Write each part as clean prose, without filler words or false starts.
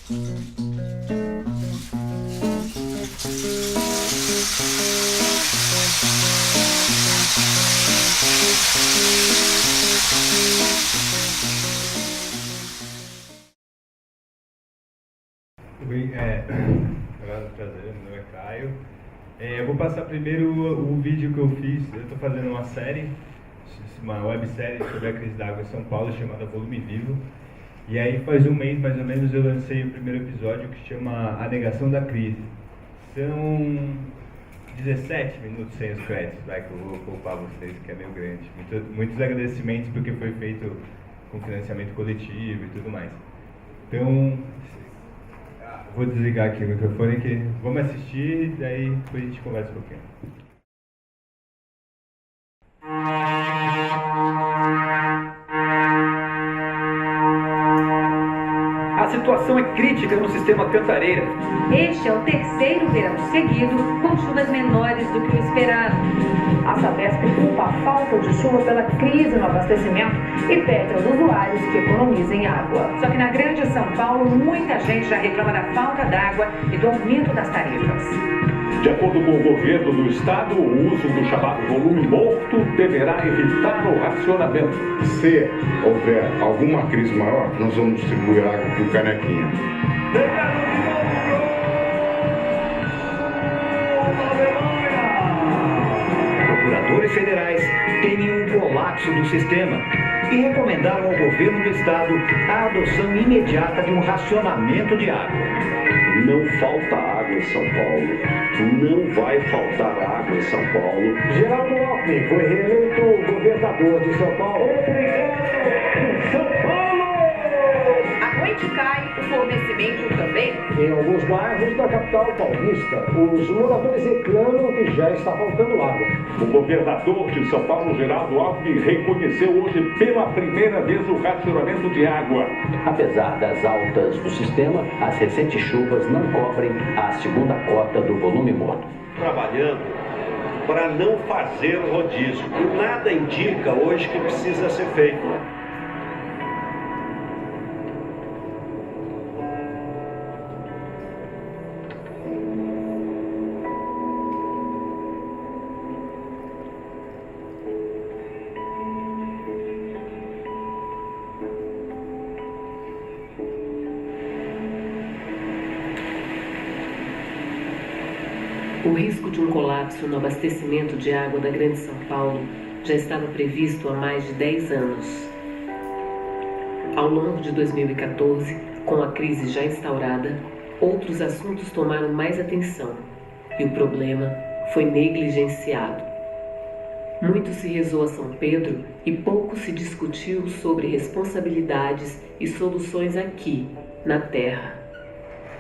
Prazer, meu nome é Caio. Eu vou passar primeiro o vídeo que eu fiz. Eu estou fazendo uma série, uma websérie sobre a crise da água em São Paulo, chamada Volume Vivo. E aí faz um mês, mais ou menos, eu lancei o primeiro episódio, que chama A Negação da Crise. São 17 minutos sem os créditos, que eu vou poupar vocês, que é meio grande. Muitos agradecimentos, porque foi feito com financiamento coletivo e tudo mais. Então, vou desligar aqui o microfone, que vamos assistir, daí depois a gente conversa um pouquinho. A situação é crítica no sistema Cantareira. Este é o terceiro verão seguido com chuvas menores do que o esperado. A Sabesp culpa a falta de chuva pela crise no abastecimento e pede aos usuários que economizem água. Só que na Grande São Paulo, muita gente já reclama da falta d'água e do aumento das tarifas. De acordo com o governo do estado, o uso do chamado volume morto deverá evitar o racionamento. Se houver alguma crise maior, nós vamos distribuir água com canequinha. Procuradores federais temem um colapso do sistema e recomendaram ao governo do estado a adoção imediata de um racionamento de água. Não falta água em São Paulo. Não vai faltar água em São Paulo. Geraldo Alckmin foi reeleito governador de São Paulo. São Paulo! A noite cai, o fornecimento também. Em alguns bairros da capital paulista, os moradores reclamam que já está faltando água. O governador de São Paulo, Geraldo Alckmin, reconheceu hoje pela primeira vez o racionamento de água. Apesar das altas do sistema, as recentes chuvas não cobrem a segunda cota do volume morto. Trabalhando para não fazer rodízio. E nada indica hoje que precisa ser feito. O risco de um colapso no abastecimento de água da Grande São Paulo já estava previsto há mais de 10 anos. Ao longo de 2014, com a crise já instaurada, outros assuntos tomaram mais atenção e o problema foi negligenciado. Muito se rezou a São Pedro e pouco se discutiu sobre responsabilidades e soluções aqui, na terra.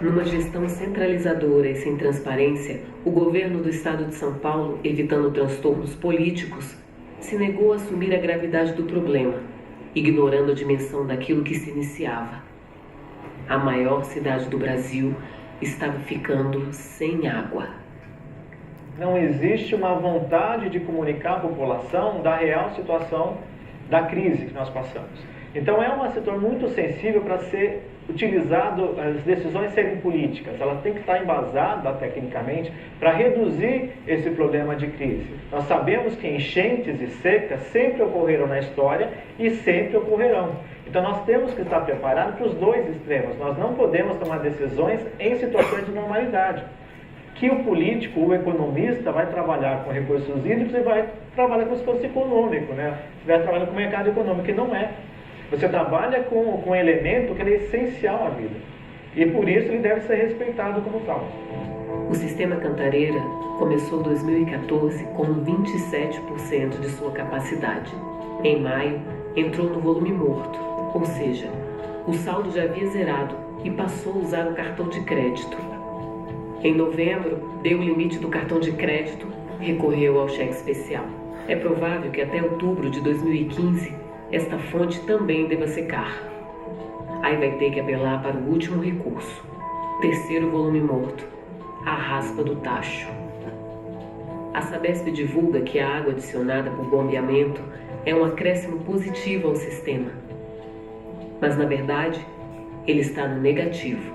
Numa gestão centralizadora e sem transparência, o governo do estado de São Paulo, evitando transtornos políticos, se negou a assumir a gravidade do problema, ignorando a dimensão daquilo que se iniciava. A maior cidade do Brasil estava ficando sem água. Não existe uma vontade de comunicar à população da real situação da crise que nós passamos. Então é um setor muito sensível para ser utilizado, as decisões serem políticas. Ela tem que estar embasada tecnicamente para reduzir esse problema de crise. Nós sabemos que enchentes e secas sempre ocorreram na história e sempre ocorrerão. Então nós temos que estar preparados para os dois extremos. Nós não podemos tomar decisões em situações de normalidade. Que o político, o economista, vai trabalhar com recursos hídricos e vai trabalhar com o esforço econômico, né? Vai trabalhar com o mercado econômico, que não é. Você trabalha com um elemento que é essencial à vida. E por isso ele deve ser respeitado como tal. O sistema Cantareira começou 2014 com 27% de sua capacidade. Em maio, entrou no volume morto, ou seja, o saldo já havia zerado e passou a usar o cartão de crédito. Em novembro, deu o limite do cartão de crédito, recorreu ao cheque especial. É provável que até outubro de 2015, esta fonte também deva secar. Aí vai ter que apelar para o último recurso, terceiro volume morto, a raspa do tacho. A Sabesp divulga que a água adicionada por bombeamento é um acréscimo positivo ao sistema. Mas, na verdade, ele está no negativo.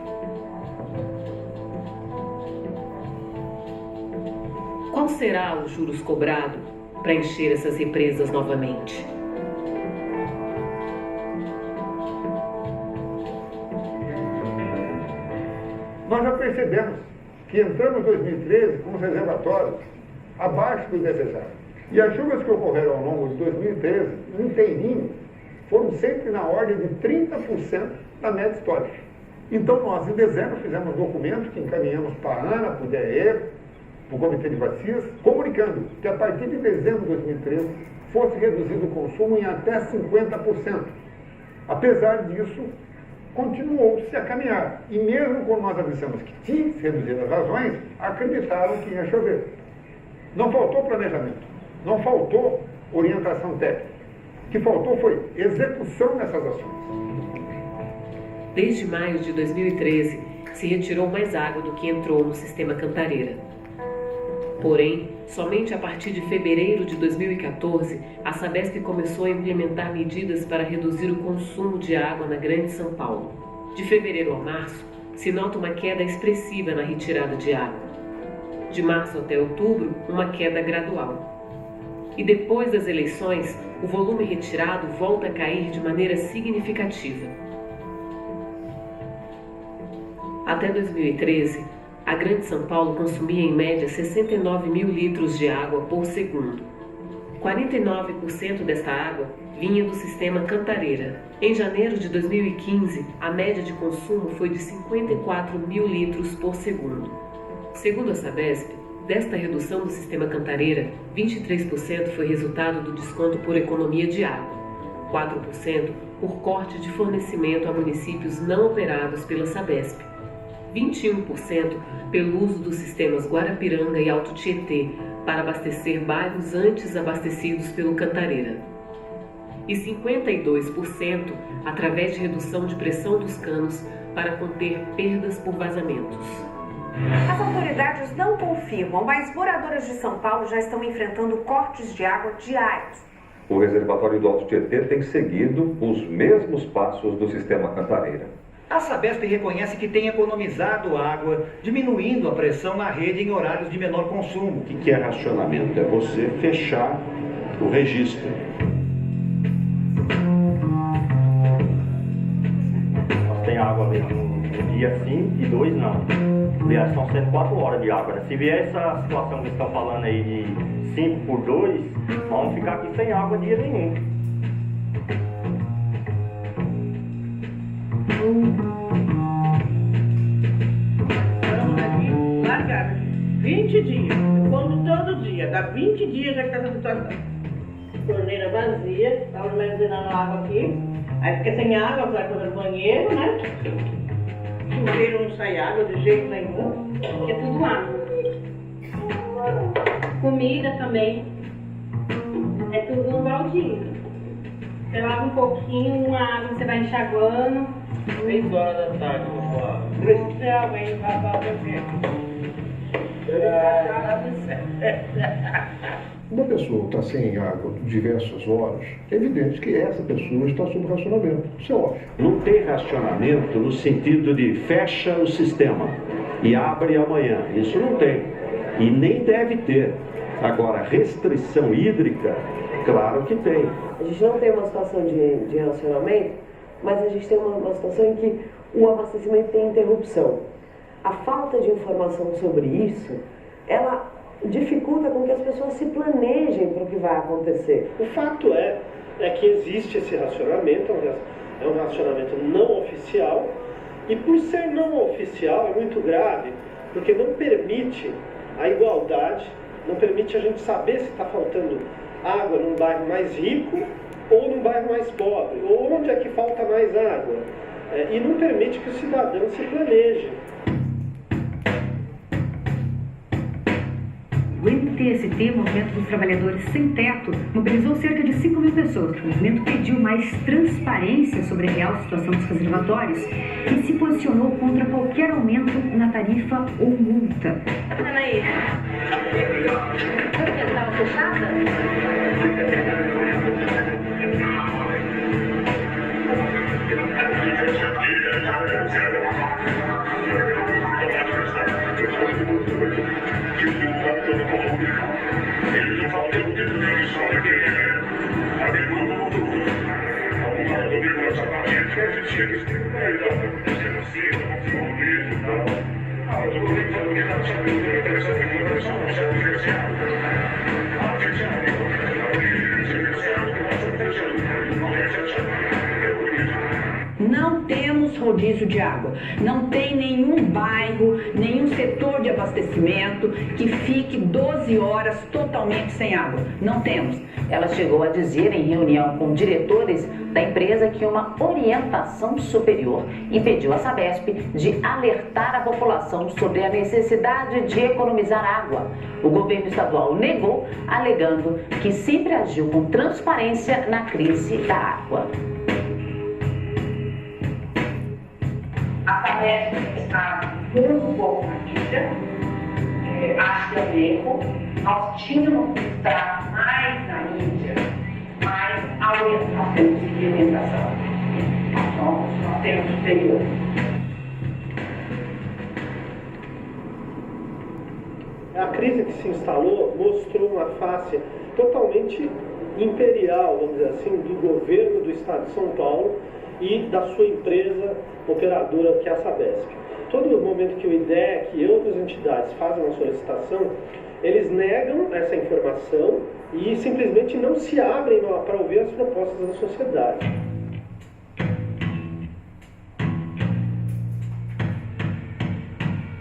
qual será os juros cobrados para encher essas represas novamente? Nós já percebemos que entramos em 2013 com os reservatórios abaixo do desejável. E as chuvas que ocorreram ao longo de 2013, inteirinho, foram sempre na ordem de 30% da média histórica. Então nós, em dezembro, fizemos um documento que encaminhamos para a ANA, para o DEE, para o Comitê de Bacias, comunicando que a partir de dezembro de 2013 fosse reduzido o consumo em até 50%. Apesar disso, continuou-se a caminhar. E mesmo quando nós avisamos que tinha que se reduzir as razões, acreditaram que ia chover. Não faltou planejamento, não faltou orientação técnica. O que faltou foi execução dessas ações. Desde maio de 2013, se retirou mais água do que entrou no sistema Cantareira. Porém, somente a partir de fevereiro de 2014, a Sabesp começou a implementar medidas para reduzir o consumo de água na Grande São Paulo. De fevereiro a março, se nota uma queda expressiva na retirada de água. De março até outubro, uma queda gradual. E depois das eleições, o volume retirado volta a cair de maneira significativa. Até 2013, a Grande São Paulo consumia em média 69 mil litros de água por segundo. 49% desta água vinha do sistema Cantareira. Em janeiro de 2015, a média de consumo foi de 54 mil litros por segundo. Segundo a Sabesp, desta redução do sistema Cantareira, 23% foi resultado do desconto por economia de água, 4% por corte de fornecimento a municípios não operados pela Sabesp, 21% pelo uso dos sistemas Guarapiranga e Alto Tietê para abastecer bairros antes abastecidos pelo Cantareira, e 52% através de redução de pressão dos canos para conter perdas por vazamentos. As autoridades não confirmam, mas moradores de São Paulo já estão enfrentando cortes de água diários. O reservatório do Alto Tietê tem seguido os mesmos passos do sistema Cantareira. A Sabesp reconhece que tem economizado água, diminuindo a pressão na rede em horários de menor consumo. O que é racionamento? É você fechar o registro. Nós tem água mesmo um dia sim e 2 não. Aliás, estão sendo 4 horas de água. Se vier essa situação que estão falando aí de 5 por 2, vamos ficar aqui sem água dia nenhum. Estamos aqui largados, 20 dias, quando todo dia, dá 20 dias já que está essa situação. Torneira vazia, estamos armazenando água aqui, aí fica sem água para fazer banheiro, né? Chuveiro não sai água de jeito nenhum, é tudo água. Comida também, é tudo no baldinho. Você lava um pouquinho, uma água você vai enxaguando. 3 horas da tarde, vou falar. Céu, vem lavar o bebê. Uma pessoa está sem água diversas horas, é evidente que essa pessoa está sob racionamento. Isso é óbvio. Não tem racionamento no sentido de fecha o sistema e abre amanhã. Isso não tem. E nem deve ter. Agora, restrição hídrica, claro que tem. A gente não tem uma situação de racionamento, mas a gente tem uma situação em que o abastecimento tem interrupção. A falta de informação sobre isso, ela dificulta com que as pessoas se planejem para o que vai acontecer. O fato é que existe esse racionamento, é um racionamento não oficial, e por ser não oficial é muito grave, porque não permite a igualdade, não permite a gente saber se está faltando água num bairro mais rico ou num bairro mais pobre, ou onde é que falta mais água, e não permite que o cidadão se planeje. O MTST, Movimento dos Trabalhadores Sem Teto, mobilizou cerca de 5 mil pessoas. O movimento pediu mais transparência sobre a real situação dos reservatórios e se posicionou contra qualquer aumento na tarifa ou multa. Peraí. Estava fechada? Thank you. Não temos rodízio de água. Não tem nenhum bairro, nenhum setor de abastecimento que fique 12 horas totalmente sem água. Não temos. Ela chegou a dizer em reunião com diretores da empresa que uma orientação superior impediu a Sabesp de alertar a população sobre a necessidade de economizar água. O governo estadual negou, alegando que sempre agiu com transparência na crise da água. A Sabesp está muito pouco na mídia, acho que é um erro. Nós tínhamos que estar mais na mídia, mais a orientação de orientação. Nós temos superior. A crise que se instalou mostrou uma face totalmente imperial, vamos dizer assim, do governo do estado de São Paulo e da sua empresa operadora, que é a Sabesp. Todo momento que o IDEC e outras entidades fazem uma solicitação, eles negam essa informação e simplesmente não se abrem para ouvir as propostas da sociedade.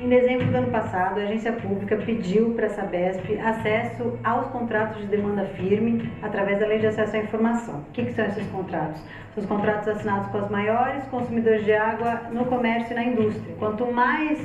Em dezembro do ano passado, a agência pública pediu para a Sabesp acesso aos contratos de demanda firme através da Lei de Acesso à Informação. O que são esses contratos? São os contratos assinados com os maiores consumidores de água no comércio e na indústria. Quanto mais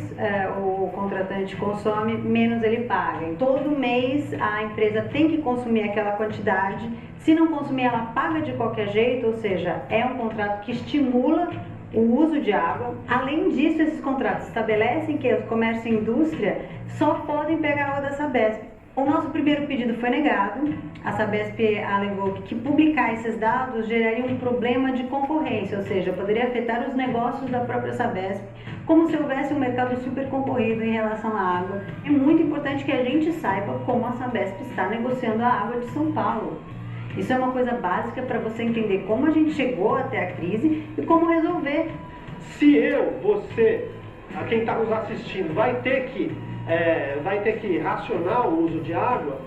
o contratante consome, menos ele paga. Em todo mês, a empresa tem que consumir aquela quantidade. Se não consumir, ela paga de qualquer jeito, ou seja, é um contrato que estimula o uso de água. Além disso, esses contratos estabelecem que o comércio e a indústria só podem pegar água da Sabesp. O nosso primeiro pedido foi negado. A Sabesp alegou que publicar esses dados geraria um problema de concorrência, ou seja, poderia afetar os negócios da própria Sabesp, como se houvesse um mercado super concorrido em relação à água. É muito importante que a gente saiba como a Sabesp está negociando a água de São Paulo. Isso é uma coisa básica para você entender como a gente chegou até a crise e como resolver. Se eu, você, a quem está nos assistindo, vai ter que racionar o uso de água,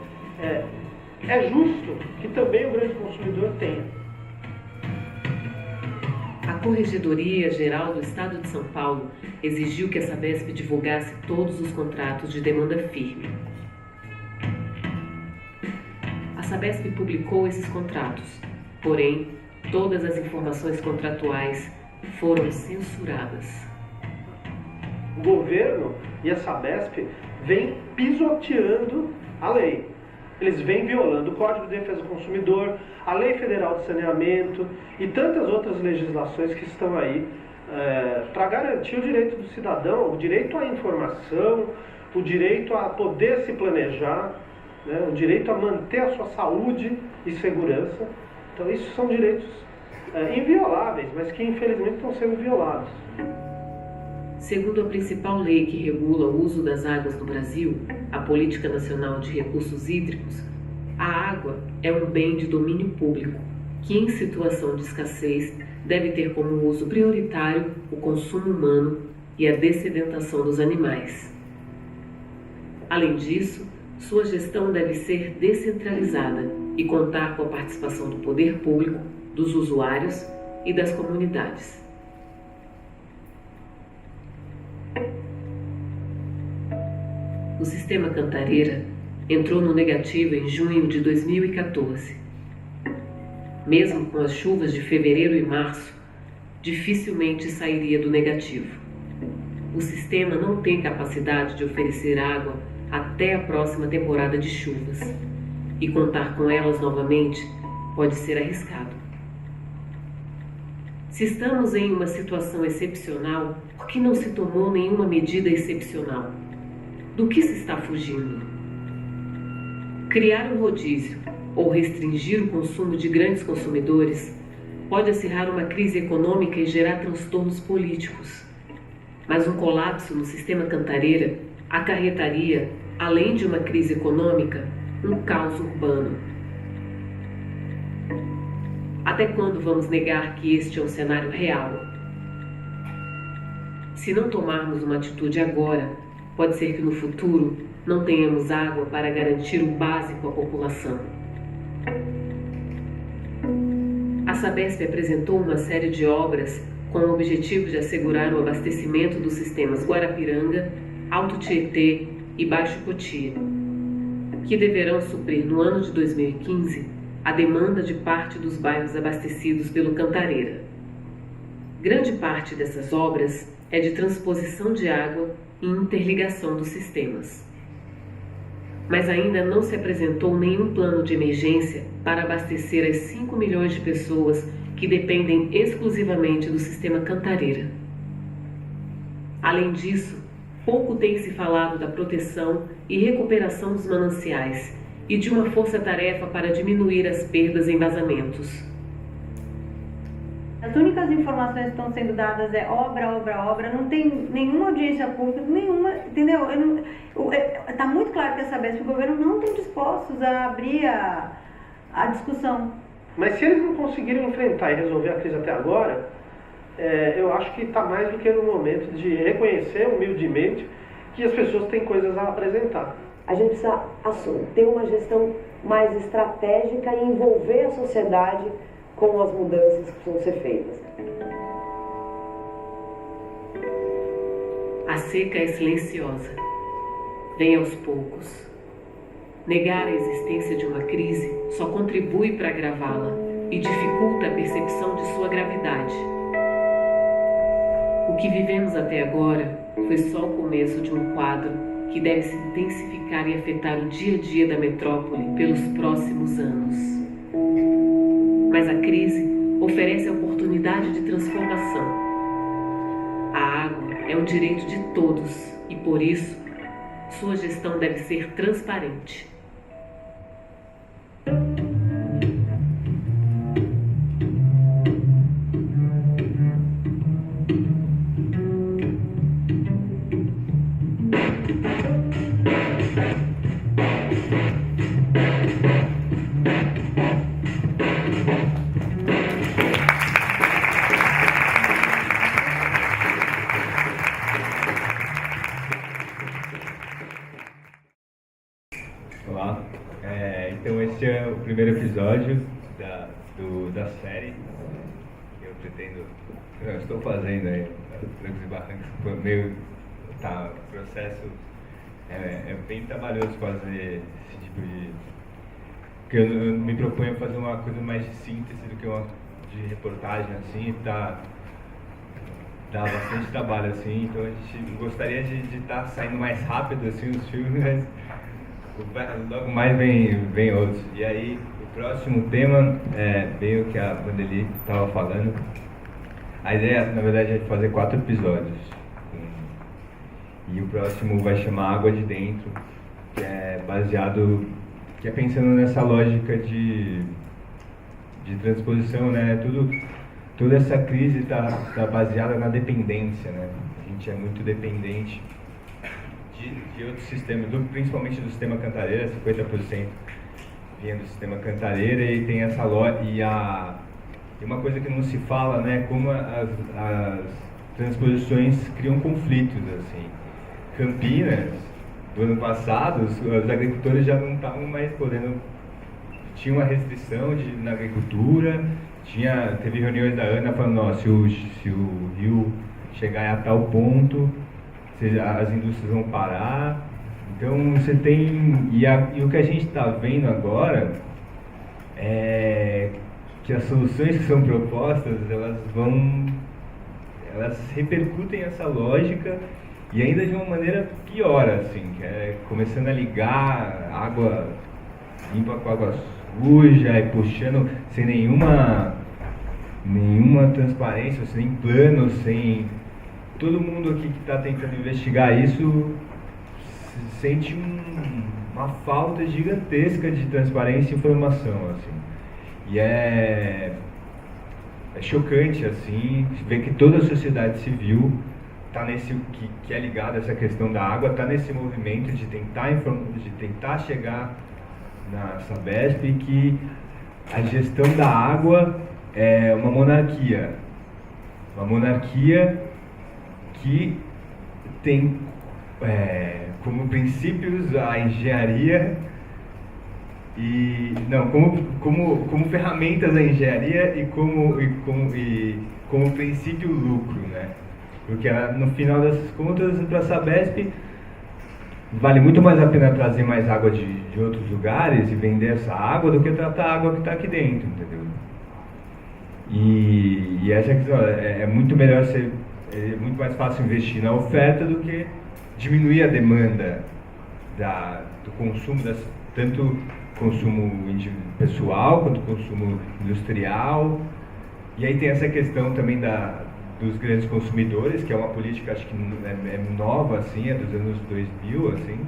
é justo que também o grande consumidor tenha. A Corregedoria Geral do Estado de São Paulo exigiu que a Sabesp divulgasse todos os contratos de demanda firme. A Sabesp publicou esses contratos, porém, todas as informações contratuais foram censuradas. O governo e a Sabesp vêm pisoteando a lei. Eles vêm violando o Código de Defesa do Consumidor, a Lei Federal de Saneamento e tantas outras legislações que estão aí para garantir o direito do cidadão, o direito à informação, o direito a poder se planejar, né, o direito a manter a sua saúde e segurança. Então, isso são direitos invioláveis, mas que infelizmente estão sendo violados. Segundo a principal lei que regula o uso das águas no Brasil, a Política Nacional de Recursos Hídricos, a água é um bem de domínio público, que em situação de escassez deve ter como uso prioritário o consumo humano e a dessedentação dos animais. Além disso, sua gestão deve ser descentralizada e contar com a participação do poder público, dos usuários e das comunidades. O sistema Cantareira entrou no negativo em junho de 2014. Mesmo com as chuvas de fevereiro e março, dificilmente sairia do negativo. O sistema não tem capacidade de oferecer água até a próxima temporada de chuvas, e contar com elas novamente pode ser arriscado. Se estamos em uma situação excepcional, por que não se tomou nenhuma medida excepcional? Do que se está fugindo? Criar um rodízio ou restringir o consumo de grandes consumidores pode acirrar uma crise econômica e gerar transtornos políticos. Mas um colapso no sistema Cantareira acarretaria, além de uma crise econômica, um caos urbano. Até quando vamos negar que este é um cenário real? Se não tomarmos uma atitude agora, pode ser que no futuro não tenhamos água para garantir o básico à população. A Sabesp apresentou uma série de obras com o objetivo de assegurar o abastecimento dos sistemas Guarapiranga, Alto Tietê e Baixo Cotia, que deverão suprir no ano de 2015 a demanda de parte dos bairros abastecidos pelo Cantareira. Grande parte dessas obras é de transposição de água e interligação dos sistemas. Mas ainda não se apresentou nenhum plano de emergência para abastecer as 5 milhões de pessoas que dependem exclusivamente do sistema Cantareira. Além disso, pouco tem se falado da proteção e recuperação dos mananciais e de uma força-tarefa para diminuir as perdas em vazamentos. As únicas informações que estão sendo dadas é obra, não tem nenhuma audiência pública, nenhuma, entendeu? Está muito claro que a Sabesp e o governo não estão dispostos a abrir a discussão. Mas se eles não conseguiram enfrentar e resolver a crise até agora, eu acho que está mais do que no momento de reconhecer humildemente que as pessoas têm coisas a apresentar. A gente precisa ter uma gestão mais estratégica e envolver a sociedade com as mudanças que precisam ser feitas. A seca é silenciosa, vem aos poucos. Negar a existência de uma crise só contribui para agravá-la e dificulta a percepção de sua gravidade. O que vivemos até agora foi só o começo de um quadro que deve se intensificar e afetar o dia a dia da metrópole pelos próximos anos. Mas a crise oferece a oportunidade de transformação. A água é um direito de todos e, por isso, sua gestão deve ser transparente. Olá, então esse é o primeiro episódio da série que eu estou fazendo aí, Trancos e Barrancos, o processo é bem trabalhoso fazer esse tipo de... Porque eu me proponho a fazer uma coisa mais de síntese do que uma de reportagem, assim, dá bastante trabalho, assim, então a gente gostaria de estar saindo mais rápido, assim, os filmes, mas logo mais vem outros. E aí, o próximo tema é bem o que a Vandeli estava falando. A ideia, na verdade, é fazer 4 episódios. E o próximo vai chamar Água de Dentro, que é pensando nessa lógica de transposição, né? Toda essa crise está baseada na dependência, né? A gente é muito dependente de outros sistemas, principalmente do sistema Cantareira, 50% vinha do sistema Cantareira, e tem essa lógica, e uma coisa que não se fala, né, como as transposições criam conflitos, assim. Campinas, do ano passado, os agricultores já não estavam mais podendo, tinha uma restrição na agricultura, teve reuniões da ANA falando, se o rio chegar a tal ponto, as indústrias vão parar. Então você tem, e o que a gente está vendo agora é que as soluções que são propostas, elas repercutem essa lógica, e ainda de uma maneira pior, assim, que é começando a ligar água limpa com água suja e puxando sem nenhuma transparência, sem plano, sem... Todo mundo aqui que está tentando investigar isso sente uma falta gigantesca de transparência e informação, assim. E é chocante, assim, ver que toda a sociedade civil está que é ligada a essa questão da água, está nesse movimento de tentar chegar na Sabesp, e que a gestão da água é uma monarquia. Uma monarquia que tem como princípios a engenharia e não como ferramentas a engenharia e como princípio o lucro, né? Porque no final das contas, para a Sabesp vale muito mais a pena trazer mais água de outros lugares e vender essa água do que tratar a água que está aqui dentro, entendeu? E essa é a questão, é muito melhor é muito mais fácil investir na oferta do que diminuir a demanda do consumo, tanto consumo pessoal quanto consumo industrial. E aí tem essa questão também dos grandes consumidores, que é uma política, acho que é nova, assim, é dos anos 2000, assim,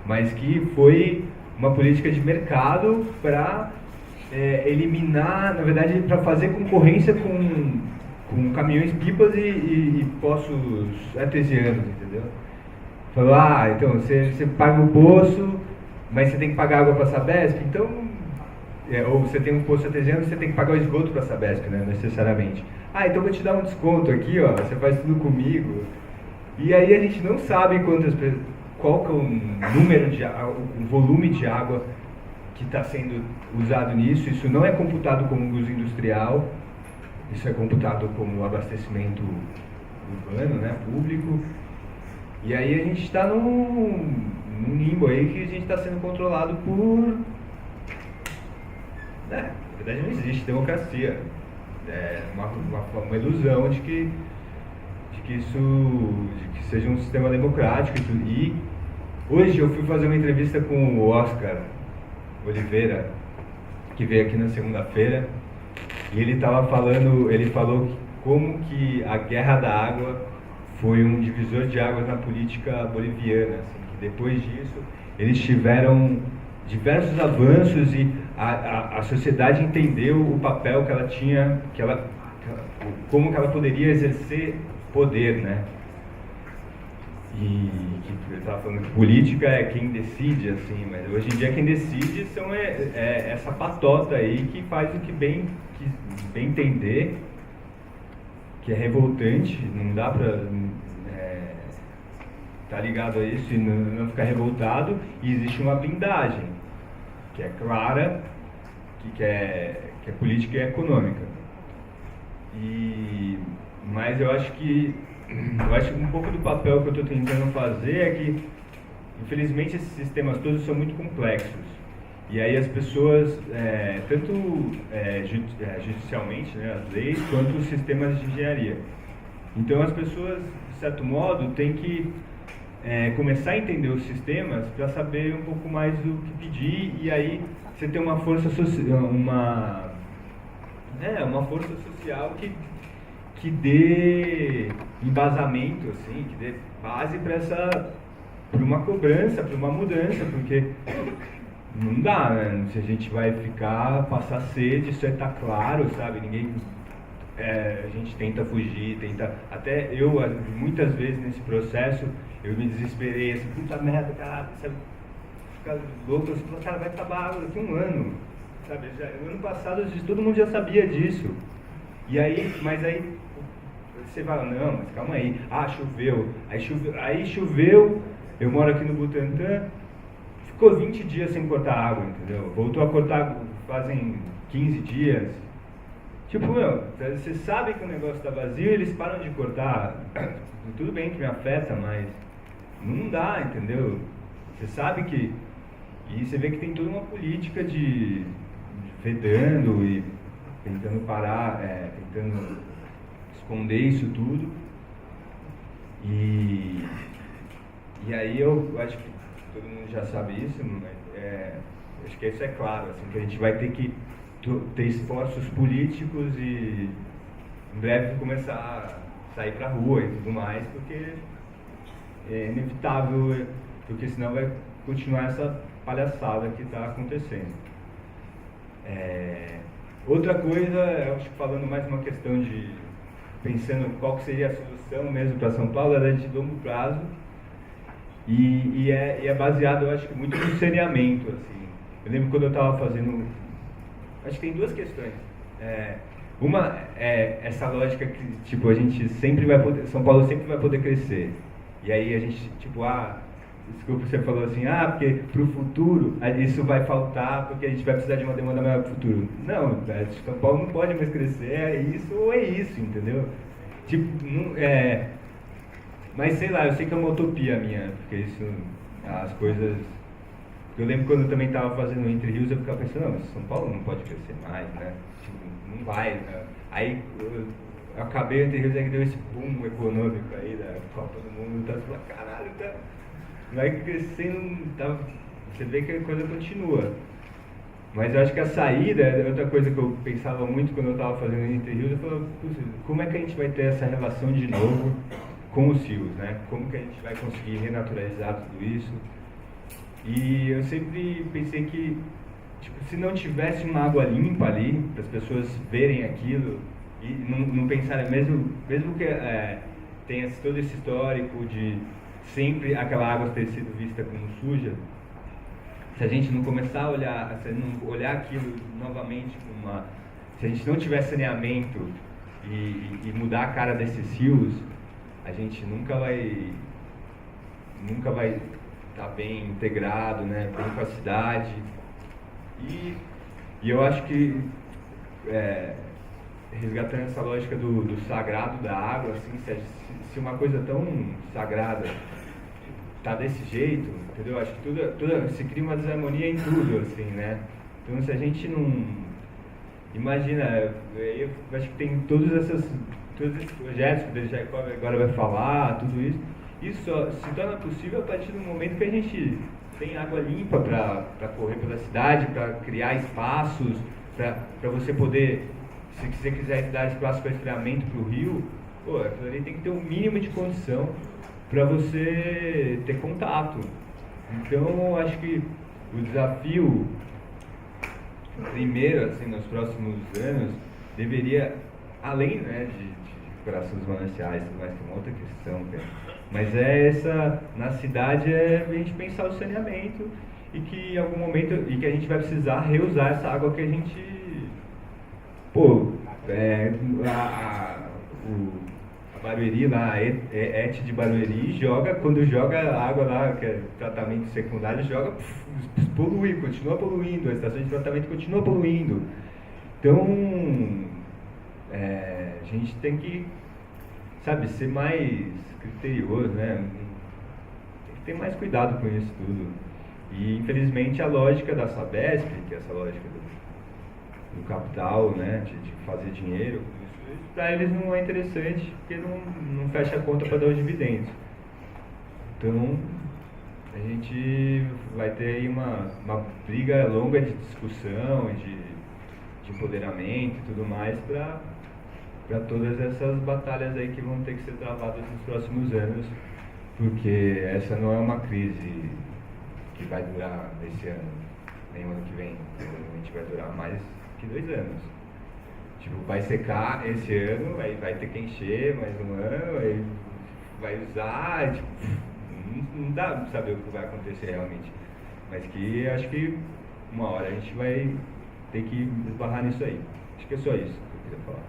mas que foi uma política de mercado para eliminar, na verdade, para fazer concorrência com caminhões-pipas e poços artesianos, entendeu? Falou, então você paga o poço, mas você tem que pagar água para a Sabesp, então, ou você tem um poço artesiano, você tem que pagar o esgoto para a Sabesp, né, necessariamente. Então eu vou te dar um desconto aqui, ó, você faz tudo comigo. E aí a gente não sabe qual que é o número o volume de água que está sendo usado nisso. Isso não é computado como uso industrial, isso é computado como abastecimento urbano, né, público. E aí a gente está num limbo aí que a gente está sendo controlado por... na verdade não existe democracia. É uma ilusão de que seja um sistema democrático e hoje eu fui fazer uma entrevista com o Oscar Oliveira, que veio aqui na segunda-feira, e ele falou como que a guerra da água foi um divisor de águas na política boliviana, assim, que depois disso eles tiveram diversos avanços e a sociedade entendeu o papel que ela tinha, como que ela poderia exercer poder, né? E que eu estava falando que política é quem decide, assim, mas hoje em dia quem decide é essa patota aí que faz o que bem entender, que é revoltante, não dá para tá ligado a isso e não ficar revoltado, e existe uma blindagem que é clara, que é política e econômica. Mas eu acho que um pouco do papel que eu estou tentando fazer é que, infelizmente, esses sistemas todos são muito complexos. E aí as pessoas, tanto judicialmente, né, as leis, quanto os sistemas de engenharia. Então as pessoas, de certo modo, têm que começar a entender os sistemas para saber um pouco mais do que pedir, e aí você tem uma força social, uma força social que dê embasamento, assim, que dê base para uma cobrança, para uma mudança, porque não dá, né? Se a gente vai passar sede, isso tá claro, sabe? A gente tenta fugir, até eu, muitas vezes nesse processo, eu me desesperei, assim, puta merda, cara, sabe? Ficar louco, assim, cara, vai acabar a água daqui a um ano, sabe? No ano passado todo mundo já sabia disso. Mas aí você fala, não, mas calma aí, choveu, aí choveu, eu moro aqui no Butantã, ficou 20 dias sem cortar água, entendeu? Voltou a cortar fazem 15 dias. Tipo, você sabe que o negócio está vazio, eles param de cortar. Tudo bem que me afeta, mas não dá, entendeu? Você sabe que... E você vê que tem toda uma política de vedando e tentando parar, tentando esconder isso tudo. E aí eu acho que todo mundo já sabe isso, mas acho que isso é claro, assim, que a gente vai ter que ter esforços políticos e em breve começar a sair pra rua e tudo mais, porque é inevitável, porque senão vai continuar essa palhaçada que está acontecendo. Outra coisa, eu acho que falando mais uma questão de pensando qual que seria a solução mesmo para São Paulo, ela é de longo prazo e é baseado, eu acho que muito no saneamento, assim. Eu lembro quando eu estava fazendo, acho que tem duas questões. Uma é essa lógica que, tipo, a gente sempre vai poder, São Paulo sempre vai poder crescer. E aí a gente, tipo, desculpa, você falou assim, porque pro futuro isso vai faltar, porque a gente vai precisar de uma demanda maior pro futuro. Não, São Paulo não pode mais crescer, é isso ou é isso, entendeu? Tipo, mas sei lá, eu sei que é uma utopia minha, porque isso, as coisas... Eu lembro quando eu também estava fazendo o Entre Rios, eu ficava pensando, não, São Paulo não pode crescer mais, né? Tipo, não vai, né? Aí eu acabei o Entre Rios, aí deu esse boom econômico aí da Copa do Mundo, tá falando, caralho, vai crescendo, você vê que a coisa continua. Mas eu acho que a saída, outra coisa que eu pensava muito quando eu estava fazendo o Entre Rios, eu falava, como é que a gente vai ter essa relação de novo com os rios, né? Como que a gente vai conseguir renaturalizar tudo isso? E eu sempre pensei que, tipo, se não tivesse uma água limpa ali, para as pessoas verem aquilo e não pensarem, mesmo que tenha todo esse histórico de sempre aquela água ter sido vista como suja, se a gente não começar a olhar, se a gente não olhar aquilo novamente se a gente não tiver saneamento e mudar a cara desses rios, a gente nunca vai estar bem integrado, né, bem com a cidade. E eu acho que resgatando essa lógica do sagrado da água, assim, se uma coisa tão sagrada tá desse jeito, entendeu? Acho que tudo se cria uma desarmonia em tudo, assim, né? Então, se a gente não... Imagina, eu acho que tem todos esses projetos que o Jacob agora vai falar, tudo isso. Isso só se torna possível a partir do momento que a gente tem água limpa para correr pela cidade, para criar espaços, para você poder, se você quiser dar espaço para esfriamento para o rio, aquilo ali tem que ter um mínimo de condição para você ter contato. Então, acho que o desafio, primeiro, assim, nos próximos anos, deveria, além, né, de recuperação dos mananciais, tudo mais, que é uma outra questão, mas na cidade a gente pensar o saneamento e que em algum momento, e que a gente vai precisar reusar essa água que a gente, a Barueri lá, a ET de Barueri quando joga a água lá, que é tratamento secundário, polui, continua poluindo, a estação de tratamento continua poluindo. Então, a gente tem que, ser mais criterioso, né? Tem que ter mais cuidado com isso tudo. E, infelizmente, a lógica da Sabesp, que é essa lógica do capital, né, de fazer dinheiro, para eles não é interessante, porque não fecha a conta para dar os dividendos. Então, a gente vai ter aí uma briga longa de discussão, de empoderamento e tudo mais para todas essas batalhas aí que vão ter que ser travadas nos próximos anos, porque essa não é uma crise que vai durar esse ano, nem o ano que vem, provavelmente vai durar mais que 2 anos. Tipo, vai secar esse ano, aí vai ter que encher mais um ano, aí vai usar, tipo, não dá pra saber o que vai acontecer realmente. Mas que acho que uma hora a gente vai ter que esbarrar nisso aí. Acho que é só isso que eu queria falar.